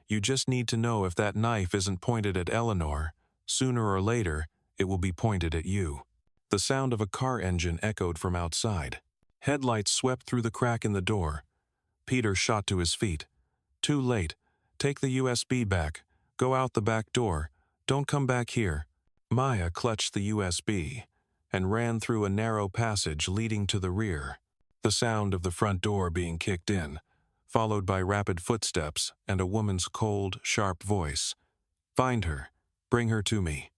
You just need to know if that knife isn't pointed at Eleanor, sooner or later, it will be pointed at you." The sound of a car engine echoed from outside. Headlights swept through the crack in the door. Peter shot to his feet. "Too late. Take the USB back. Go out the back door. Don't come back here." Maya clutched the USB and ran through a narrow passage leading to the rear. The sound of the front door being kicked in, followed by rapid footsteps and a woman's cold, sharp voice. "Find her. Bring her to me.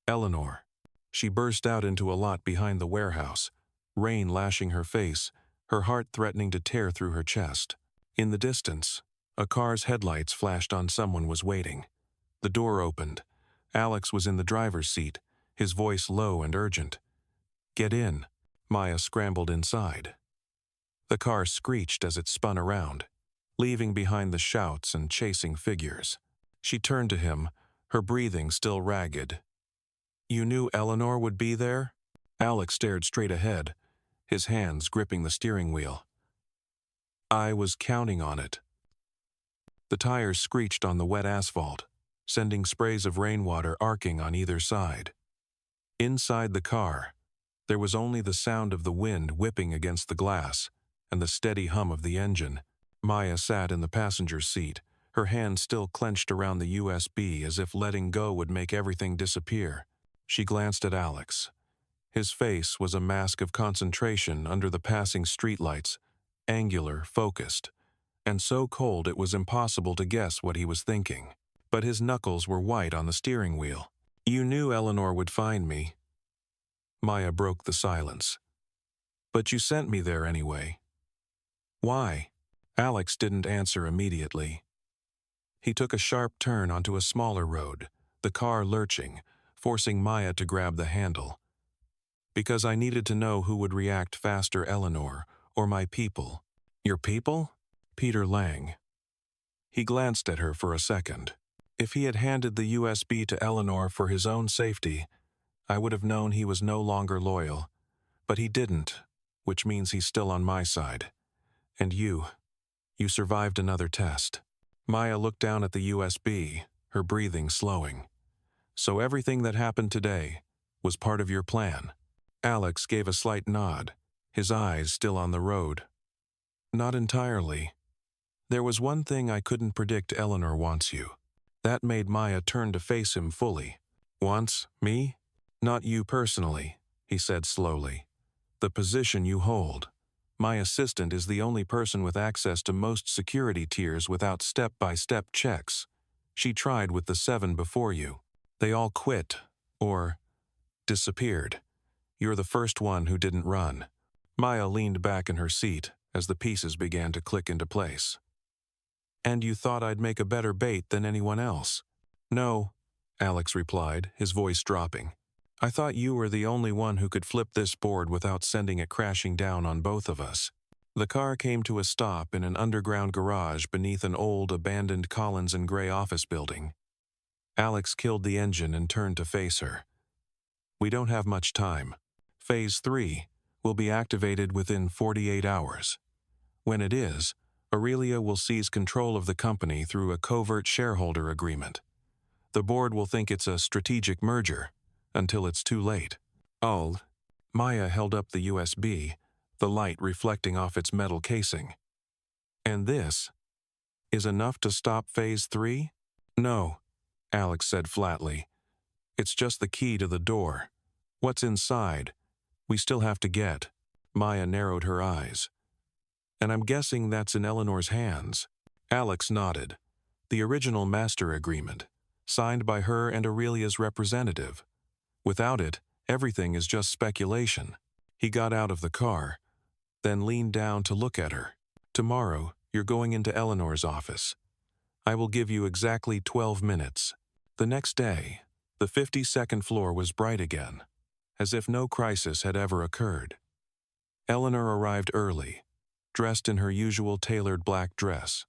Eleanor." She burst out into a lot behind the warehouse, rain lashing her face, her heart threatening to tear through her chest. In the distance, a car's headlights flashed on someone was waiting. The door opened. Alex was in the driver's seat, his voice low and urgent. "Get in." Maya scrambled inside. The car screeched as it spun around, leaving behind the shouts and chasing figures. She turned to him, her breathing still ragged. "You knew Eleanor would be there?" Alex stared straight ahead, his hands gripping the steering wheel. "I was counting on it." The tires screeched on the wet asphalt, sending sprays of rainwater arcing on either side. Inside the car, there was only the sound of the wind whipping against the glass and the steady hum of the engine. Maya sat in the passenger seat, her hand still clenched around the USB as if letting go would make everything disappear. She glanced at Alex. His face was a mask of concentration under the passing streetlights, angular, focused, and so cold it was impossible to guess what he was thinking. But his knuckles were white on the steering wheel. "You knew Eleanor would find me." Maya broke the silence. "But you sent me there anyway." "Why?" Alex didn't answer immediately. He took a sharp turn onto a smaller road, the car lurching, forcing Maya to grab the handle. "Because I needed to know who would react faster, Eleanor, or my people." "Your people?" "Peter Lang." He glanced at her for a second. If he had handed the USB to Eleanor for his own safety, I would have known he was no longer loyal. But he didn't, which means he's still on my side. And you survived another test. Maya looked down at the USB, her breathing slowing. "So everything that happened today was part of your plan?" Alex gave a slight nod, his eyes still on the road. "Not entirely. There was one thing I couldn't predict. Eleanor wants you." That made Maya turn to face him fully. "Wants me?" "Not you personally," he said slowly. "The position you hold. My assistant is the only person with access to most security tiers without step-by-step checks. She tried with the 7 before you. They all quit, or disappeared. You're the first one who didn't run." Maya leaned back in her seat as the pieces began to click into place. And you thought I'd make a better bait than anyone else? No, Alex replied, his voice dropping. I thought you were the only one who could flip this board without sending it crashing down on both of us. The car came to a stop in an underground garage beneath an old, abandoned Collins and Gray office building. Alex killed the engine and turned to face her. We don't have much time. Phase 3 will be activated within 48 hours. When it is, Aurelia will seize control of the company through a covert shareholder agreement. The board will think it's a strategic merger, until it's too late. Oh, Maya held up the USB, the light reflecting off its metal casing. And this is enough to stop Phase 3? No, Alex said flatly. It's just the key to the door. What's inside, we still have to get. Maya narrowed her eyes. And I'm guessing that's in Eleanor's hands. Alex nodded. The original master agreement, signed by her and Aurelia's representative. Without it, everything is just speculation. He got out of the car, then leaned down to look at her. Tomorrow, you're going into Eleanor's office. I will give you exactly 12 minutes. The next day, the 52nd floor was bright again, as if no crisis had ever occurred. Eleanor arrived early, dressed in her usual tailored black dress,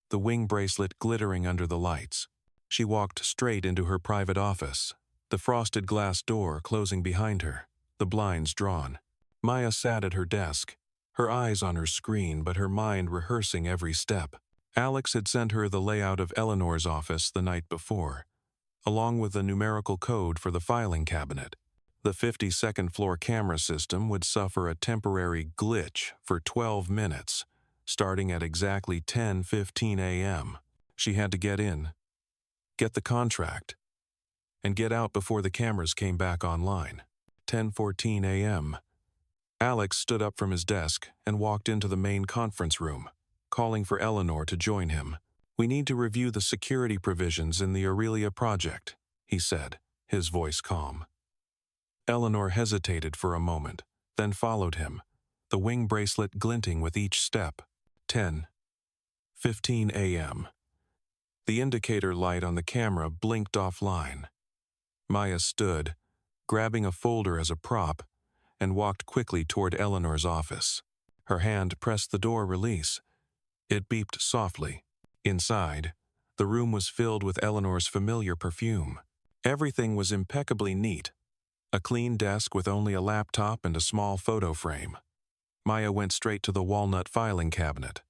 the wing bracelet glittering under the lights. She walked straight into her private office, the frosted glass door closing behind her, the blinds drawn. Maya sat at her desk, her eyes on her screen but her mind rehearsing every step. Alex had sent her the layout of Eleanor's office the night before, along with the numerical code for the filing cabinet. The 52nd floor camera system would suffer a temporary glitch for 12 minutes, starting at exactly 10:15 a.m. She had to get in, get the contract, and get out before the cameras came back online. 10:14 a.m. Alex stood up from his desk and walked into the main conference room, calling for Eleanor to join him. We need to review the security provisions in the Aurelia project, he said, his voice calm. Eleanor hesitated for a moment, then followed him, the wing bracelet glinting with each step. 10:15 a.m. The indicator light on the camera blinked offline. Maya stood, grabbing a folder as a prop, and walked quickly toward Eleanor's office. Her hand pressed the door release. It beeped softly. Inside, the room was filled with Eleanor's familiar perfume. Everything was impeccably neat. A clean desk with only a laptop and a small photo frame. Maya went straight to the walnut filing cabinet.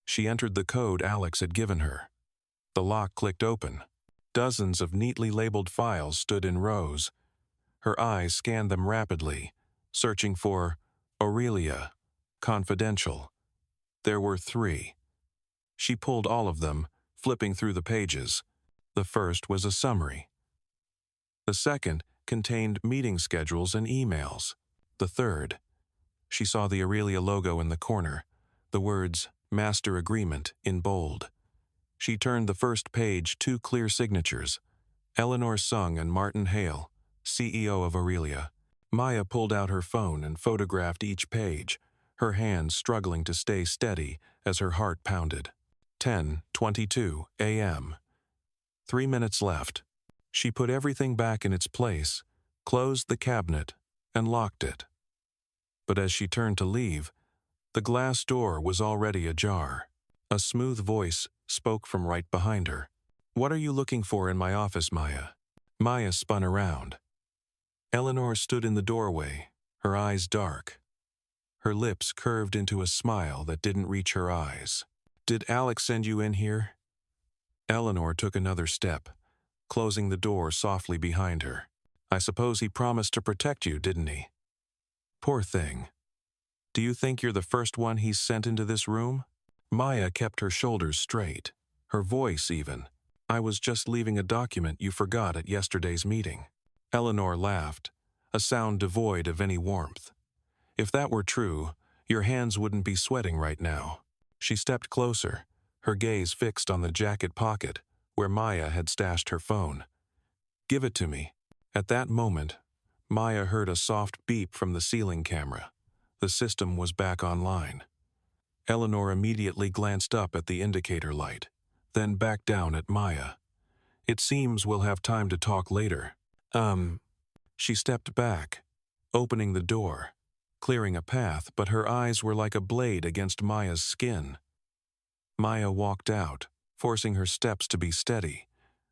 She entered the code Alex had given her. The lock clicked open. Dozens of neatly labeled files stood in rows. Her eyes scanned them rapidly, searching for Aurelia, confidential. There were 3. She pulled all of them, flipping through the pages. The first was a summary. The second contained meeting schedules and emails. The third, she saw the Aurelia logo in the corner, the words Master Agreement in bold. She turned the first page 2 clear signatures, Eleanor Sung and Martin Hale, CEO of Aurelia. Maya pulled out her phone and photographed each page, her hands struggling to stay steady as her heart pounded. 10:22 a.m. 3 minutes left. She put everything back in its place, closed the cabinet, and locked it. But as she turned to leave, the glass door was already ajar. A smooth voice spoke from right behind her. "What are you looking for in my office, Maya?" Maya spun around. Eleanor stood in the doorway, her eyes dark. Her lips curved into a smile that didn't reach her eyes. "Did Alex send you in here?" Eleanor took another step, closing the door softly behind her. "I suppose he promised to protect you, didn't he?" "Poor thing. Do you think you're the first one he's sent into this room?" Maya kept her shoulders straight, her voice even. "I was just leaving a document you forgot at yesterday's meeting." Eleanor laughed, a sound devoid of any warmth. "If that were true, your hands wouldn't be sweating right now." She stepped closer, her gaze fixed on the jacket pocket, where Maya had stashed her phone. "Give it to me." At that moment, Maya heard a soft beep from the ceiling camera. The system was back online. Eleanor immediately glanced up at the indicator light, then back down at Maya. "It seems we'll have time to talk later." She stepped back, opening the door, clearing a path, but her eyes were like a blade against Maya's skin. Maya walked out, forcing her steps to be steady,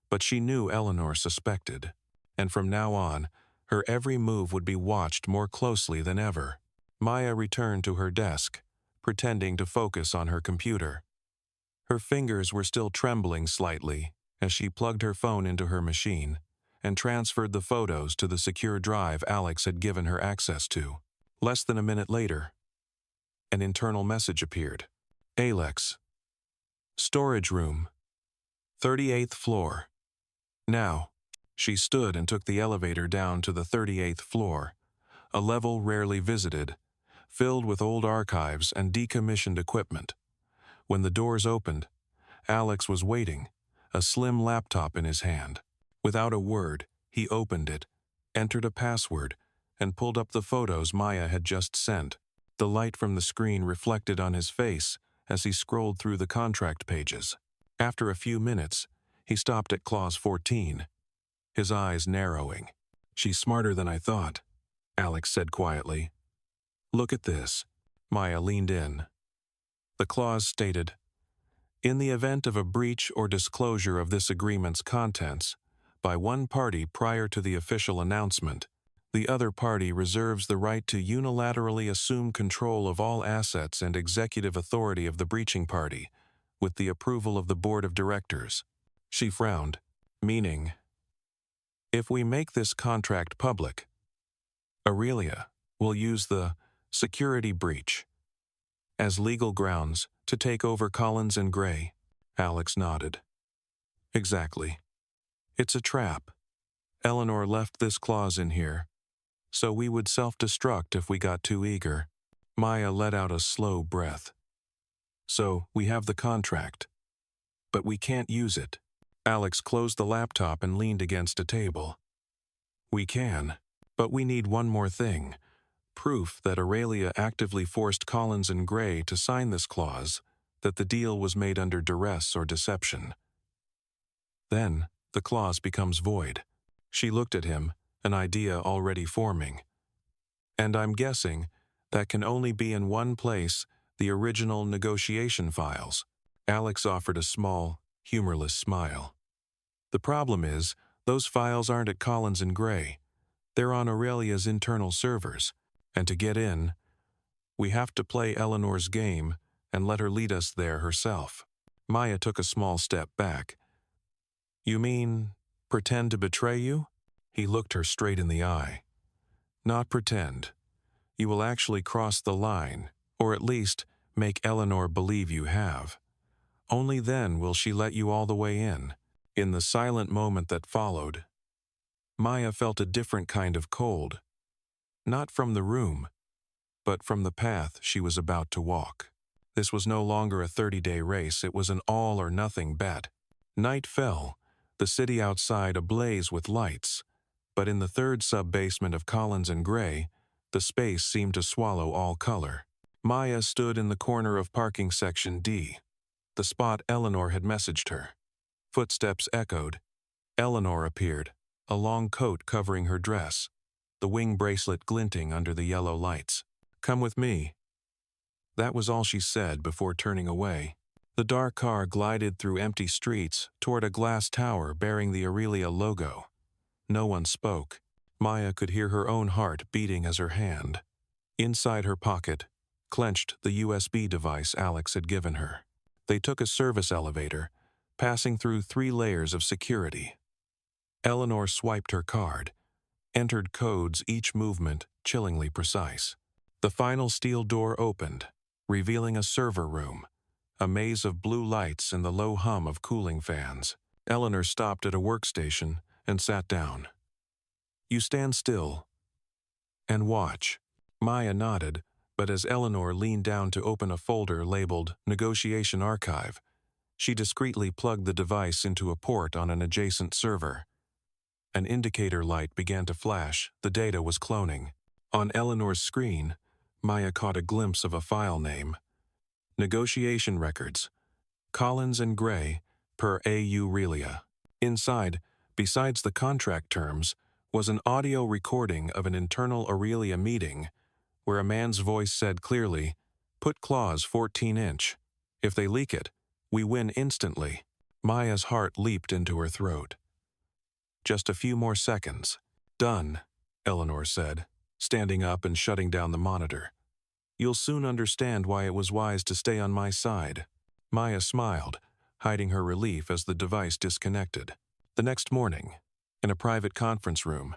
but she knew Eleanor suspected, and from now on, her every move would be watched more closely than ever. Maya returned to her desk, pretending to focus on her computer. Her fingers were still trembling slightly as she plugged her phone into her machine and transferred the photos to the secure drive Alex had given her access to. Less than a minute later, an internal message appeared. "Alex. Storage room. 38th floor. Now." She stood and took the elevator down to the 38th floor, a level rarely visited, filled with old archives and decommissioned equipment. When the doors opened, Alex was waiting, a slim laptop in his hand. Without a word, he opened it, entered a password, and pulled up the photos Maya had just sent. The light from the screen reflected on his face as he scrolled through the contract pages. After a few minutes, he stopped at clause 14, his eyes narrowing. "She's smarter than I thought," Alex said quietly. "Look at this." Maya leaned in. The clause stated, "In the event of a breach or disclosure of this agreement's contents by one party prior to the official announcement, the other party reserves the right to unilaterally assume control of all assets and executive authority of the breaching party, with the approval of the board of directors." She frowned, meaning, "If we make this contract public, Aurelia will use the security breach as legal grounds to take over Collins and Gray." Alex nodded. "Exactly. It's a trap. Eleanor left this clause in here, so we would self-destruct if we got too eager." Maya let out a slow breath. "So, we have the contract, but we can't use it." Alex closed the laptop and leaned against a table. "We can, but we need one more thing. Proof that Aurelia actively forced Collins and Gray to sign this clause, that the deal was made under duress or deception. Then, the clause becomes void." She looked at him, an idea already forming. "And I'm guessing that can only be in one place, the original negotiation files." Alex offered a small, humorless smile. "The problem is, those files aren't at Collins and Gray. They're on Aurelia's internal servers, and to get in, we have to play Eleanor's game and let her lead us there herself." Maya took a small step back. "You mean, pretend to betray you?" He looked her straight in the eye. "Not pretend. You will actually cross the line, or at least make Eleanor believe you have. Only then will she let you all the way in." In the silent moment that followed, Maya felt a different kind of cold. Not from the room, but from the path she was about to walk. This was no longer a 30-day race, it was an all-or-nothing bet. Night fell, the city outside ablaze with lights, but in the third sub-basement of Collins and Gray, the space seemed to swallow all color. Maya stood in the corner of parking section D, the spot Eleanor had messaged her. Footsteps echoed. Eleanor appeared, a long coat covering her dress, the wing bracelet glinting under the yellow lights. "Come with me." That was all she said before turning away. The dark car glided through empty streets toward a glass tower bearing the Aurelia logo. No one spoke. Maya could hear her own heart beating as her hand, inside her pocket, clenched the USB device Alex had given her. They took a service elevator, passing through 3 layers of security. Eleanor swiped her card, entered codes, each movement chillingly precise. The final steel door opened, revealing a server room, a maze of blue lights and the low hum of cooling fans. Eleanor stopped at a workstation and sat down. "You stand still and watch." Maya nodded, but as Eleanor leaned down to open a folder labeled Negotiation Archive, she discreetly plugged the device into a port on an adjacent server. An indicator light began to flash. The data was cloning. On Eleanor's screen, Maya caught a glimpse of a file name, Negotiation records. Collins and Gray, per A.U. Relia. Inside, besides the contract terms, was an audio recording of an internal Aurelia meeting where a man's voice said clearly, "Put clause 14-inch. If they leak it, we win instantly." Maya's heart leaped into her throat. Just a few more seconds. "Done," Eleanor said, standing up and shutting down the monitor. "You'll soon understand why it was wise to stay on my side." Maya smiled, hiding her relief as the device disconnected. The next morning, in a private conference room,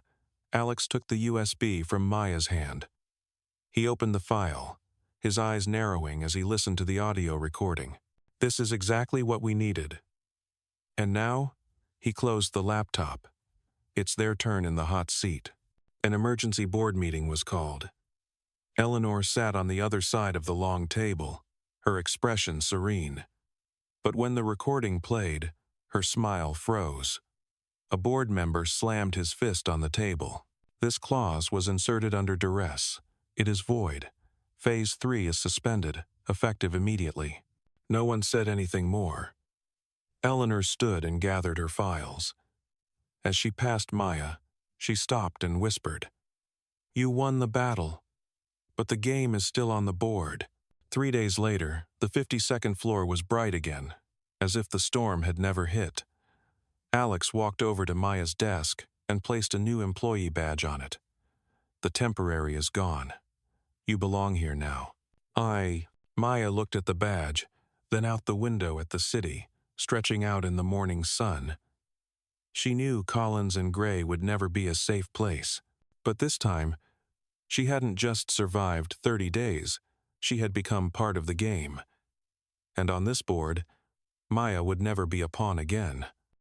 Alex took the USB from Maya's hand. He opened the file, his eyes narrowing as he listened to the audio recording. This is exactly what we needed. And now, he closed the laptop. It's their turn in the hot seat. An emergency board meeting was called. Eleanor sat on the other side of the long table, her expression serene. But when the recording played, her smile froze. A board member slammed his fist on the table. This clause was inserted under duress. It is void. Phase 3 is suspended, effective immediately. No one said anything more. Eleanor stood and gathered her files. As she passed Maya, she stopped and whispered, "You won the battle, but the game is still on the board." 3 days later, the 52nd floor was bright again, as if the storm had never hit. Alex walked over to Maya's desk and placed a new employee badge on it. "The temporary is gone. You belong here now." Maya looked at the badge, then out the window at the city, stretching out in the morning sun. She knew Collins and Gray would never be a safe place, but this time, she hadn't just survived 30 days, she had become part of the game. And on this board, Maya would never be a pawn again.